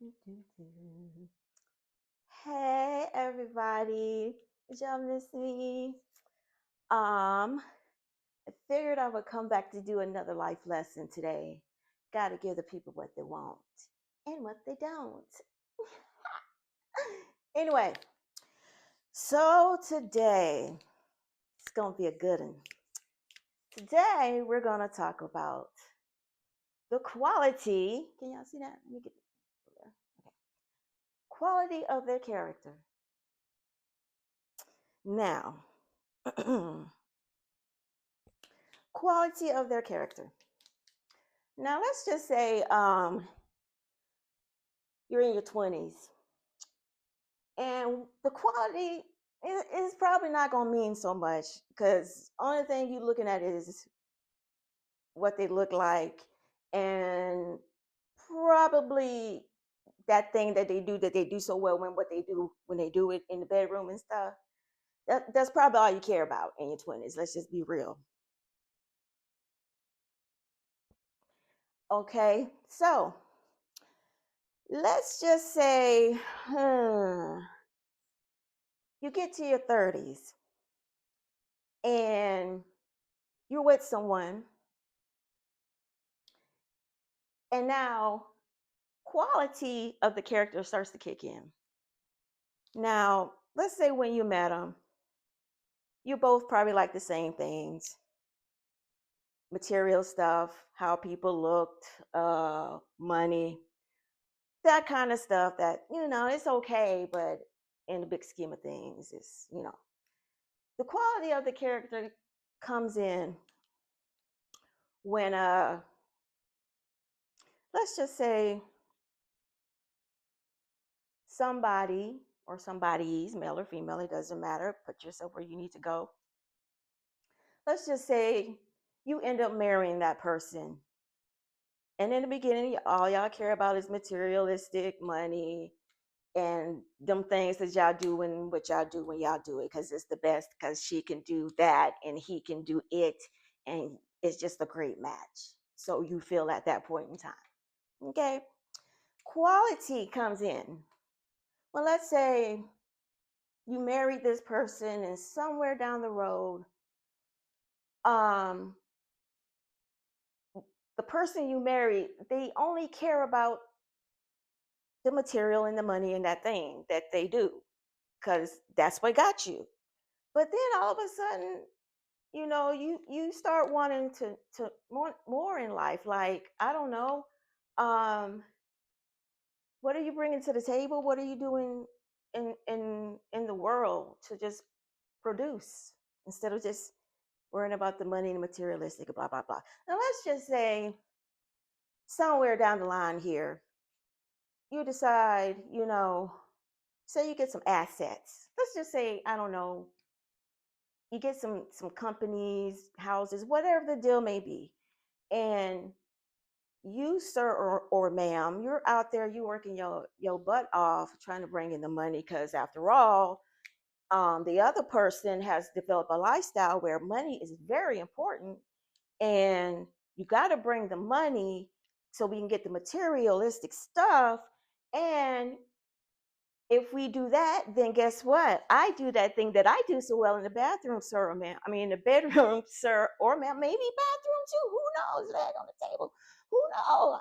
do. Hey everybody, did y'all miss me? I figured I would come back to do another life lesson today. Got to give the people what they want and what they don't. Anyway, so today it's gonna be a good one. Today we're gonna talk about the quality. Can y'all see that? Let me get over there. Okay. Quality of their character. Now, quality of their character. Now, let's just say you're in your 20s, and the quality is probably not going to mean so much because only thing you're looking at is what they look like and probably that they do so well when what they do when they do it in the bedroom and stuff. That's probably all you care about in your 20s. Let's just be real. Okay, so let's just say you get to your 30s and you're with someone, and now quality of the character starts to kick in. Now, let's say when you met them, you both probably like the same things: material stuff, how people looked, money, that kind of stuff that, it's okay, but in the big scheme of things, it's. The quality of the character comes in when let's just say somebody or somebody's, male or female, it doesn't matter, put yourself where you need to go. Let's just say you end up marrying that person, and in the beginning all y'all care about is materialistic money and them things that y'all do and what y'all do when y'all do it because it's the best, because she can do that and he can do it, and it's just a great match. So you feel at that point in time. Okay. Quality comes in. Well, let's say you married this person and somewhere down the road, um, the person you married, they only care about the material and the money and that thing that they do because that's what got you. But then all of a sudden, you start wanting to more in life. Like, I don't know, um, what are you bringing to the table? What are you doing in the world to just produce instead of just worrying about the money and the materialistic, blah blah blah. Now let's just say somewhere down the line here, you decide, say you get some assets. Let's just say, I don't know, you get some companies, houses, whatever the deal may be, and you, sir or ma'am, you're out there, you working your butt off trying to bring in the money because after all, the other person has developed a lifestyle where money is very important, and you got to bring the money so we can get the materialistic stuff. And if we do that, then guess what? I do that thing that I do so well in the bathroom, sir or ma'am. I mean, in the bedroom, sir or ma'am. Maybe bathroom too. Who knows? Leg on the table. Who knows?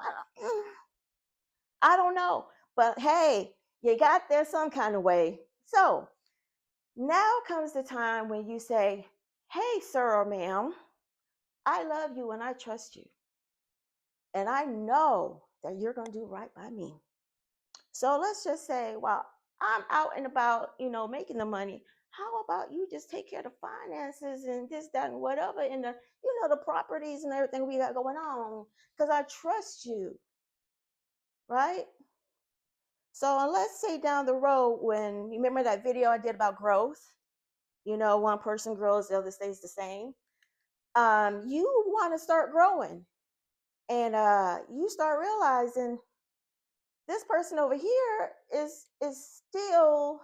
I don't know. But hey, you got there some kind of way. So now comes the time when you say, hey, sir or ma'am, I love you and I trust you. And I know that you're going to do right by me. So let's just say, well, I'm out and about, making the money. How about you just take care of the finances and this, that, and whatever, and the properties and everything we got going on, because I trust you, right? So let's say down the road, when you remember that video I did about growth, one person grows, the other stays the same. You want to start growing, and you start realizing this person over here is still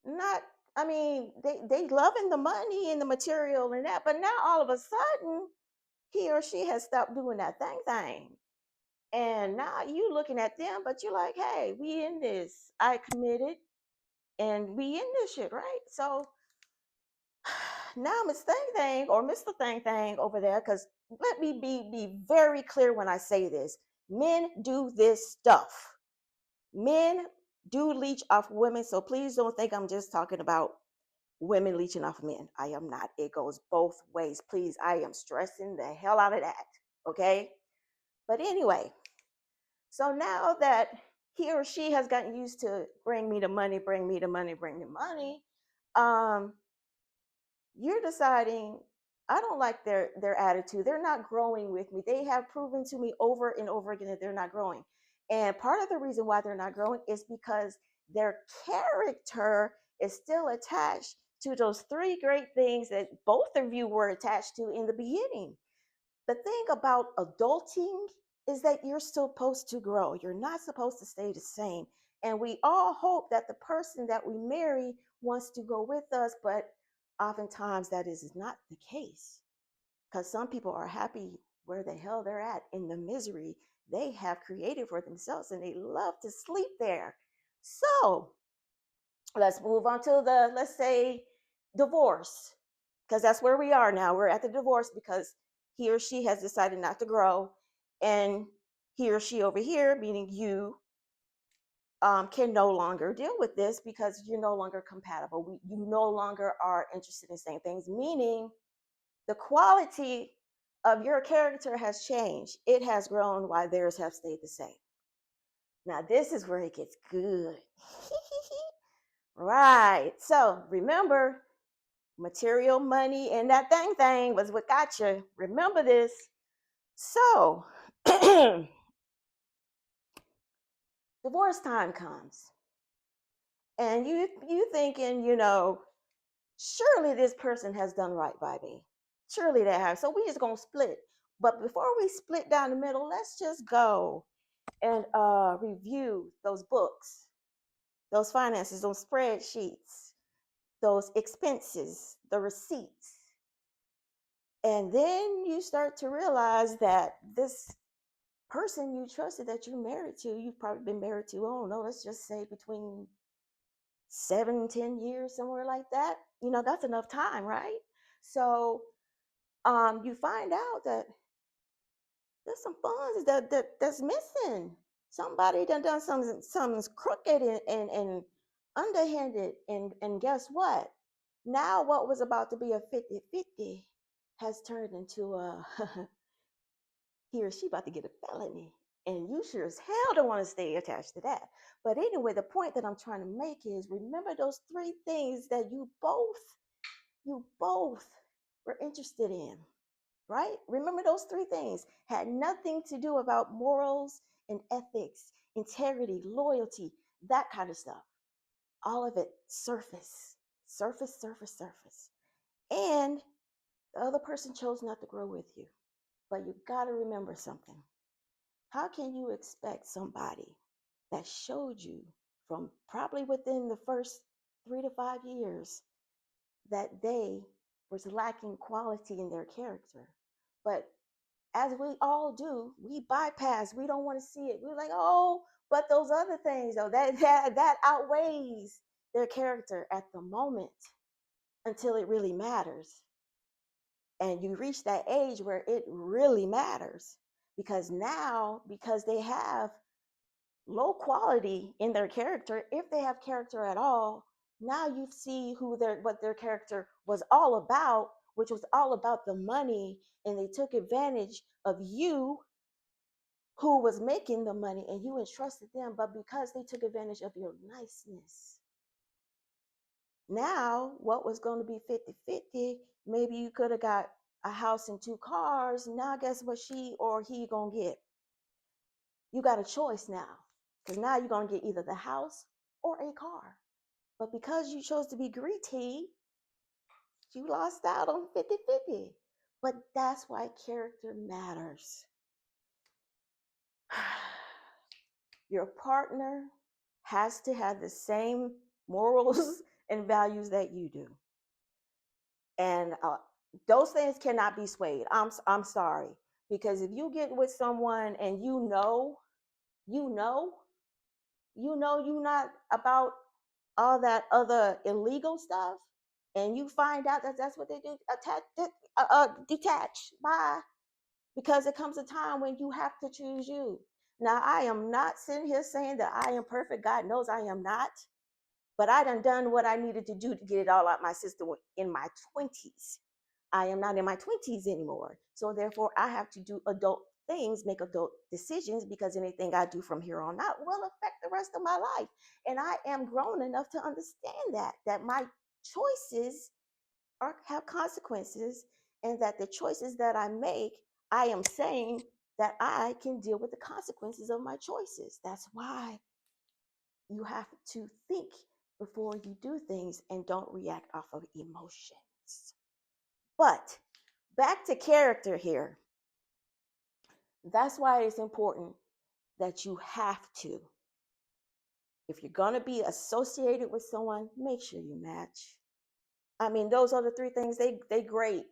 not. I mean, they loving the money and the material and that, but now all of a sudden he or she has stopped doing that thing, And now you looking at them, but you're like, hey, we in this. I committed and we in this shit, right? So now Miss Thing Thing or Mr. Thing Thing over there, because let me be very clear when I say this. Men do this stuff. Men do leech off women, so please don't think I'm just talking about women leeching off men. I am not. It goes both ways. Please, I am stressing the hell out of that. Okay? But anyway, so now that he or she has gotten used to bring me the money, bring me the money, bring the money, um, you're deciding I don't like their attitude. They're not growing with me. They have proven to me over and over again that they're not growing. And part of the reason why they're not growing is because their character is still attached to those three great things that both of you were attached to in the beginning. The thing about adulting is that you're supposed to grow. You're not supposed to stay the same. And we all hope that the person that we marry wants to go with us, but oftentimes that is not the case because some people are happy where the hell they're at in the misery they have created for themselves and they love to sleep there. So let's move on to the, let's say, divorce, because that's where we are now. We're at the divorce because he or she has decided not to grow, and he or she over here, meaning you, can no longer deal with this because you're no longer compatible. You no longer are interested in the same things, meaning the quality of your character has changed. It has grown while theirs have stayed the same. Now, this is where it gets good. Right. So remember, material, money, and that thing was what got you. Remember this. So divorce time comes, and you thinking, surely this person has done right by me. Surely they have. So we just gonna split. But before we split down the middle, let's just go and review those books, those finances, those spreadsheets, those expenses, the receipts. And then you start to realize that this person you trusted that you're married to, you've probably been married to, oh no, let's just say between 7-10 years, somewhere like that. That's enough time, right? So you find out that there's some funds that's missing. Somebody done something's crooked and underhanded, and guess what? Now what was about to be a 50-50 has turned into a he or she about to get a felony. And you sure as hell don't want to stay attached to that. But anyway, the point that I'm trying to make is remember those three things that you both were interested in, right? Remember those three things had nothing to do about morals and ethics, integrity, loyalty, that kind of stuff. All of it surface, surface, surface, surface. And the other person chose not to grow with you. But you got to remember something. How can you expect somebody that showed you from probably within the first 3 to 5 years that they was lacking quality in their character? But as we all do, we bypass. We don't want to see it. We're like, oh, but those other things, though, that outweighs their character at the moment until it really matters. And you reach that age where it really matters because now, because they have low quality in their character, if they have character at all, now you see what their character was all about, which was all about the money, and they took advantage of you who was making the money and you entrusted them, but because they took advantage of your niceness, now what was going to be 50-50, maybe you could have got a house and 2 cars. Now guess what she or he gonna get? You got a choice now, because now you're gonna get either the house or a car. But because you chose to be greedy, you lost out on 50-50. But that's why character matters. Your partner has to have the same morals and values that you do. And those things cannot be swayed. I'm sorry. Because if you get with someone and you know, you're not about all that other illegal stuff, and you find out that that's what they do, detach, bye. Because it comes a time when you have to choose you. Now, I am not sitting here saying that I am perfect. God knows I am not. But I done what I needed to do to get it all out my system in my 20s. I am not in my 20s anymore. So therefore, I have to do adult things, make adult decisions, because anything I do from here on out will affect the rest of my life. And I am grown enough to understand that my choices have consequences, and that the choices that I make, I am saying that I can deal with the consequences of my choices. That's why you have to think before you do things and don't react off of emotions. But back to character here. That's why it's important that you have to. If you're going to be associated with someone, make sure you match. I mean, those are the three things, they great.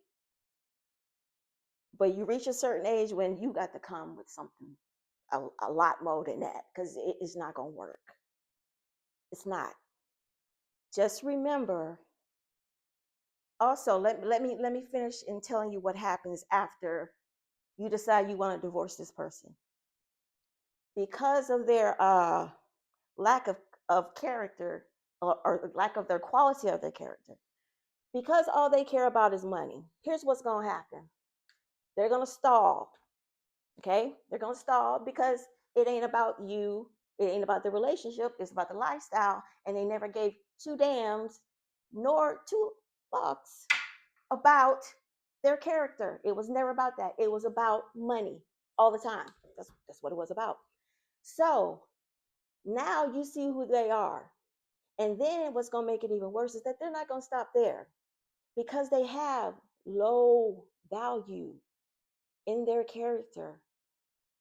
But you reach a certain age when you got to come with something a lot more than that, because it is not going to work. It's not. Just remember. Also, let me finish in telling you what happens after you decide you want to divorce this person. Because of their lack of character, or lack of their quality of their character, because all they care about is money, here's what's going to happen. They're going to stall. Okay? They're going to stall because it ain't about you. It ain't about the relationship. It's about the lifestyle. And they never gave two dams nor two fucks about their character. It was never about that. It was about money all the time. That's what it was about. So now you see who they are. And then what's going to make it even worse is that they're not going to stop there, because they have low value in their character.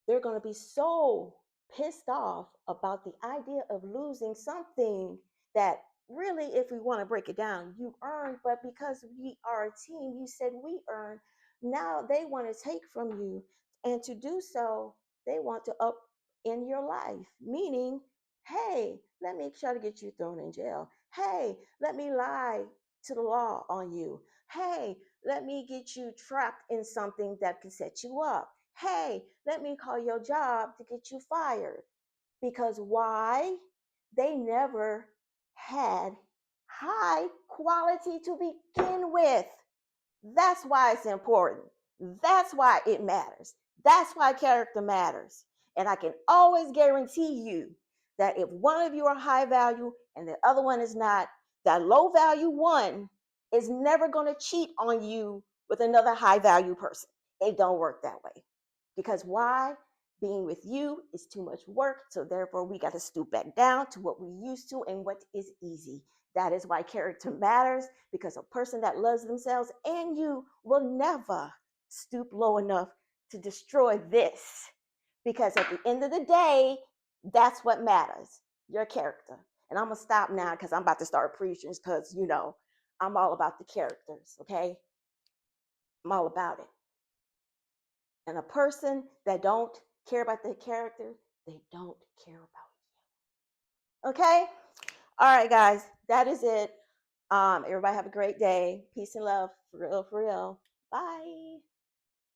They're going to be so pissed off about the idea of losing something that really, if we want to break it down, you earned, but because we are a team, you said we earned. Now they want to take from you. And to do so, they want to up in your life, meaning, hey, let me try to get you thrown in jail. Hey, let me lie to the law on you. Hey, let me get you trapped in something that can set you up. Hey, let me call your job to get you fired. Because why? They never had high quality to begin with. That's why it's important. That's why it matters. That's why character matters. And I can always guarantee you that if one of you are high value and the other one is not, that low value one is never going to cheat on you with another high value person. It don't work that way. Because why? Being with you is too much work. So therefore, we got to stoop back down to what we used to and what is easy. That is why character matters, because a person that loves themselves and you will never stoop low enough to destroy this. Because at the end of the day, that's what matters, your character. And I'm going to stop now because I'm about to start preaching, because, I'm all about the characters, okay? I'm all about it. And a person that don't care about their character, they don't care about you. Okay? All right, guys, that is it. Everybody have a great day. Peace and love. For real, for real. Bye.